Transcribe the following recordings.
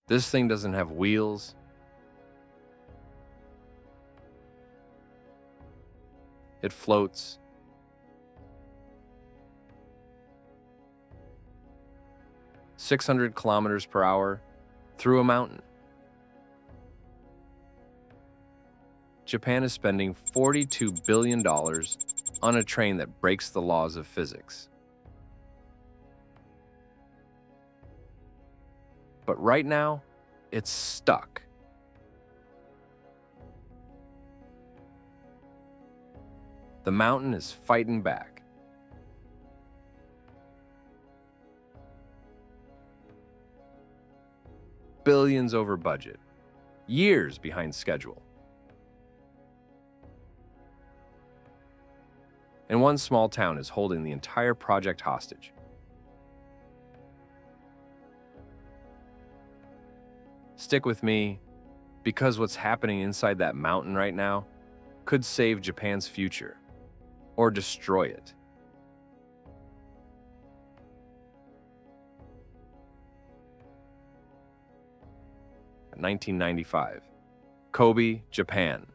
This thing doesn't have wheels. It floats. "600 kilometers per hour through a mountain." Japan is spending $42 billion on a train that breaks the laws of physics. But right now, it's stuck. The mountain is fighting back. Billions over budget, years behind schedule. And one small town is holding the entire project hostage. Stick with me, because what's happening inside that mountain right now could save Japan's future, or destroy it. In 1995, Kobe, Japan.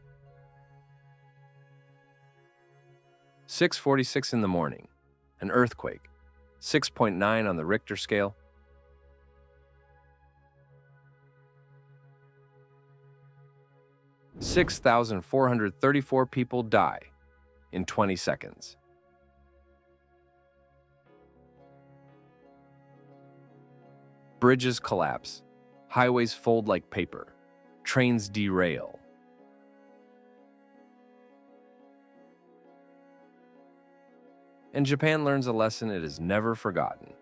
6:46 in the morning, an earthquake, 6.9 on the Richter scale. "6,434 people die in 20 seconds. Bridges collapse, highways fold like paper, trains derail. And Japan learns a lesson it has never forgotten.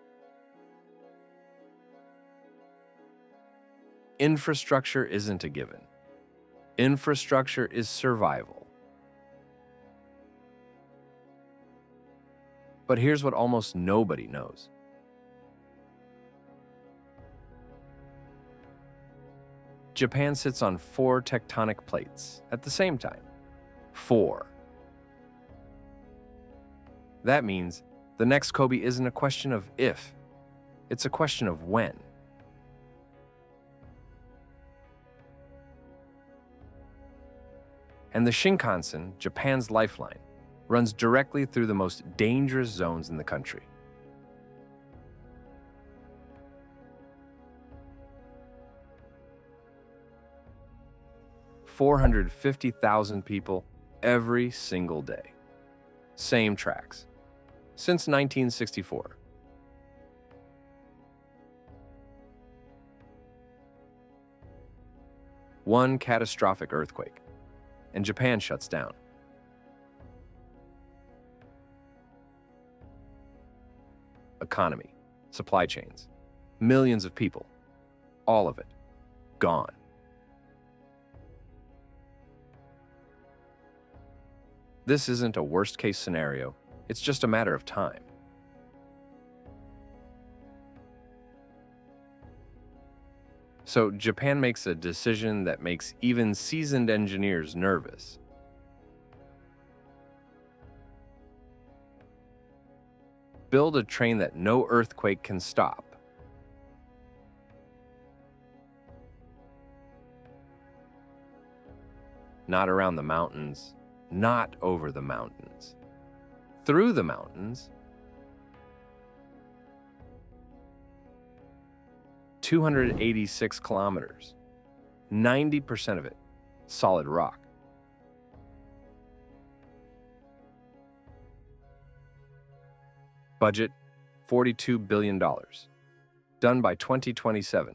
Infrastructure isn't a given. Infrastructure is survival. But here's what almost nobody knows. Japan sits on 4 tectonic plates at the same time. 4. That means the next Kobe isn't a question of if, it's a question of when. And the Shinkansen, Japan's lifeline, runs directly through the most dangerous zones in the country. "450,000 people every single day. Same tracks. Since 1964. One catastrophic earthquake, and Japan shuts down. Economy, supply chains, millions of people, all of it, gone. This isn't a worst-case scenario, it's just a matter of time. So Japan makes a decision that makes even seasoned engineers nervous. Build a train that no earthquake can stop. Not around the mountains, not over the mountains. Through the mountains. 286 kilometers, 90% of it solid rock. Budget, $42 billion. Done by 2027.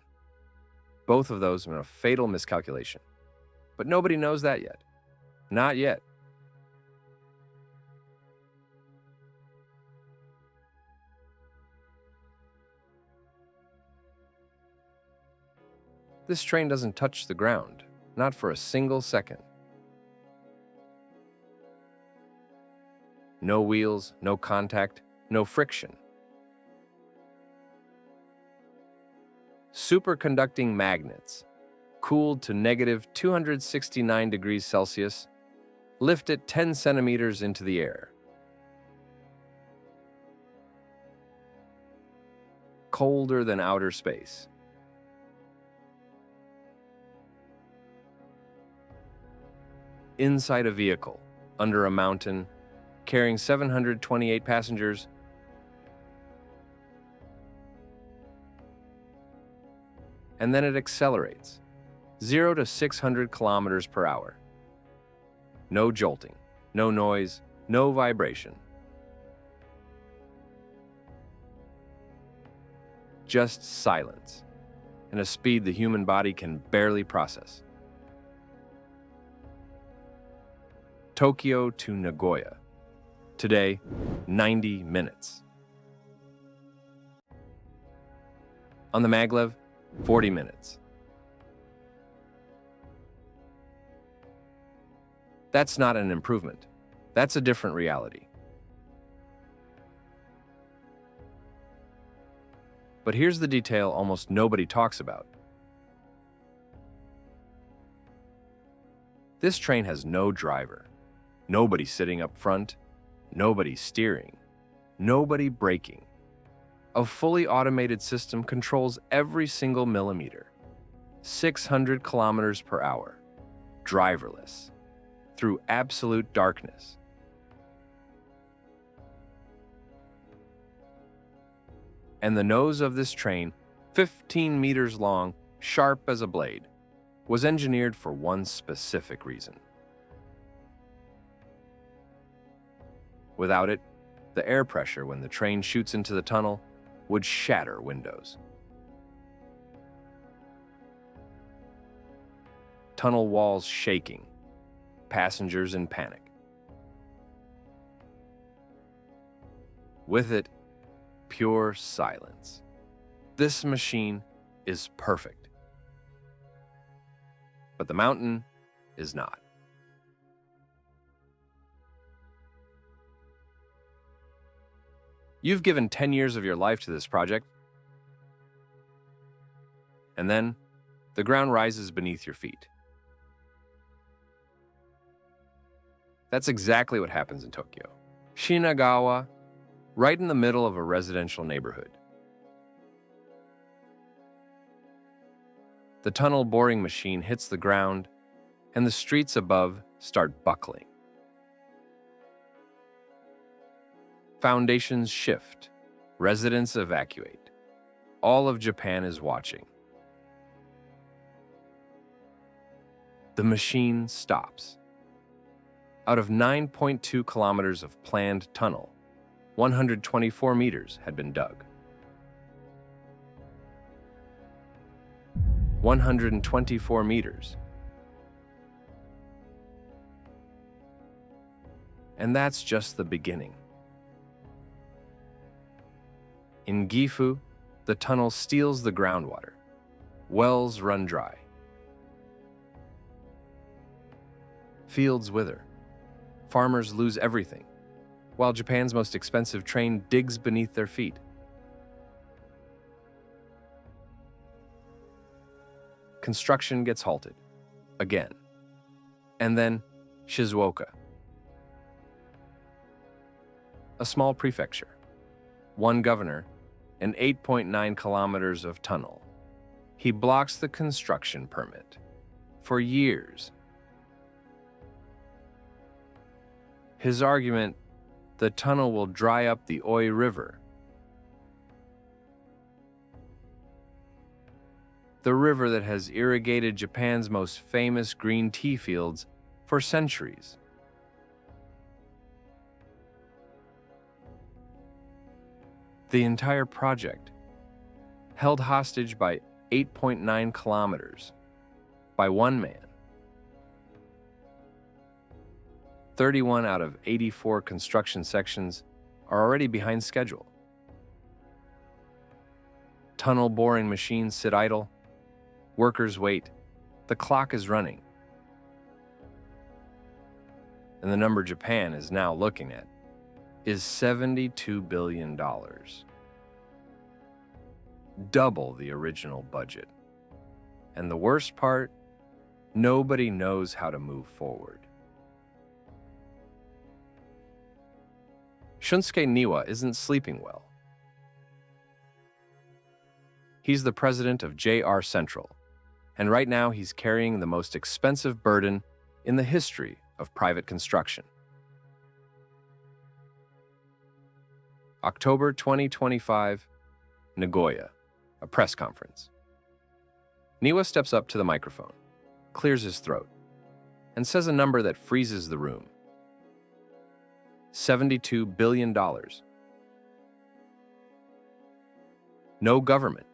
Both of those are a fatal miscalculation. But nobody knows that yet. Not yet. This train doesn't touch the ground, not for a single second. No wheels, no contact, no friction. Superconducting magnets, cooled to negative 269 degrees Celsius, lift it 10 centimeters into the air. Colder than outer space. inside a vehicle, under a mountain, carrying 728 passengers. And then it accelerates, 0 to 600 kilometers per hour. No jolting, no noise, no vibration. Just silence, and a speed the human body can barely process. Tokyo to Nagoya. Today, 90 minutes. On the Maglev, 40 minutes. That's not an improvement. That's a different reality. But here's the detail almost nobody talks about. This train has no driver. Nobody sitting up front, nobody steering, nobody braking. A fully automated system controls every single millimeter. 600 kilometers per hour, driverless, through absolute darkness. And the nose of this train, 15 meters long, sharp as a blade, was engineered for one specific reason. Without it, the air pressure when the train shoots into the tunnel would shatter windows. Tunnel walls shaking, passengers in panic. With it, pure silence. This machine is perfect. But the mountain is not. You've given 10 years of your life to this project, and then the ground rises beneath your feet. That's exactly what happens in Tokyo. Shinagawa, right in the middle of a residential neighborhood. The tunnel boring machine hits the ground, and the streets above start buckling. Foundations shift, residents evacuate. All of Japan is watching. The machine stops. Out of 9.2 kilometers of planned tunnel, 124 meters had been dug. 124 meters. And that's just the beginning. In Gifu, the tunnel steals the groundwater. Wells run dry. Fields wither. Farmers lose everything, while Japan's most expensive train digs beneath their feet. Construction gets halted, again. And then Shizuoka. A small prefecture, one governor, and 8.9 kilometers of tunnel. He blocks the construction permit for years. His argument, the tunnel will dry up the Oi River. The river that has irrigated Japan's most famous green tea fields for centuries. The entire project, held hostage by 8.9 kilometers, by one man. 31 out of 84 construction sections are already behind schedule. Tunnel boring machines sit idle. Workers wait. The clock is running. And the number Japan is now looking at is $72 billion. Double the original budget. And the worst part, nobody knows how to move forward. Shunsuke Niwa isn't sleeping well. He's the president of JR Central, and right now he's carrying the most expensive burden in the history of private construction. October 2025, Nagoya, a press conference. Niwa steps up to the microphone, clears his throat, and says a number that freezes the room. $72 billion. No government,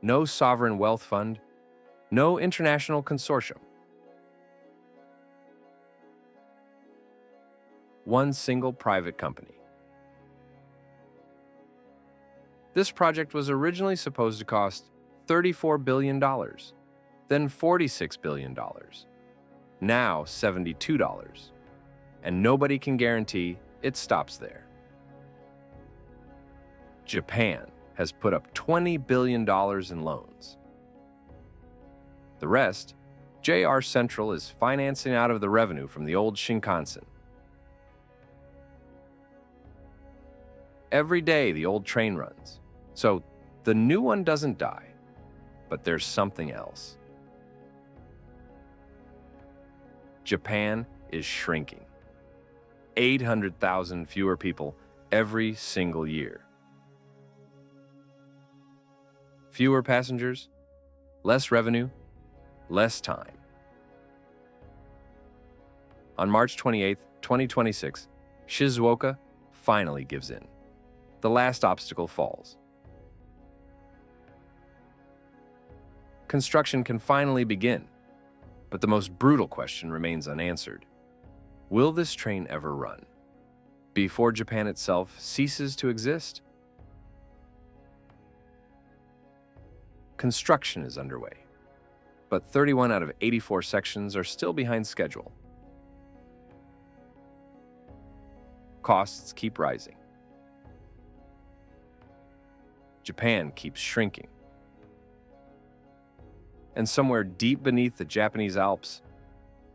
no sovereign wealth fund, no international consortium. One single private company. This project was originally supposed to cost $34 billion, then $46 billion, now $72, and nobody can guarantee it stops there. Japan has put up $20 billion in loans. The rest, JR Central is financing out of the revenue from the old Shinkansen. Every day the old train runs, so the new one doesn't die, but there's something else. Japan is shrinking. 800,000 fewer people every single year. Fewer passengers, less revenue, less time. On March 28, 2026, Shizuoka finally gives in. The last obstacle falls. Construction can finally begin, but the most brutal question remains unanswered. Will this train ever run before Japan itself ceases to exist? Construction is underway, but 31 out of 84 sections are still behind schedule. Costs keep rising. Japan keeps shrinking. And somewhere deep beneath the Japanese Alps,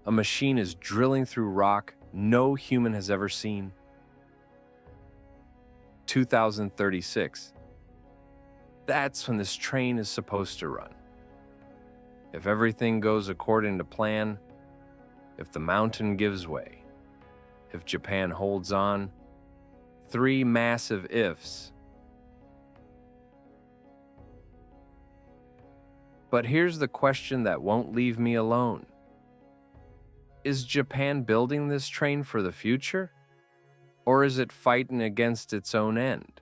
a machine is drilling through rock no human has ever seen. 2036. That's when this train is supposed to run. If everything goes according to plan, if the mountain gives way, if Japan holds on, 3 massive ifs. But here's the question that won't leave me alone. Is Japan building this train for the future? Or is it fighting against its own end?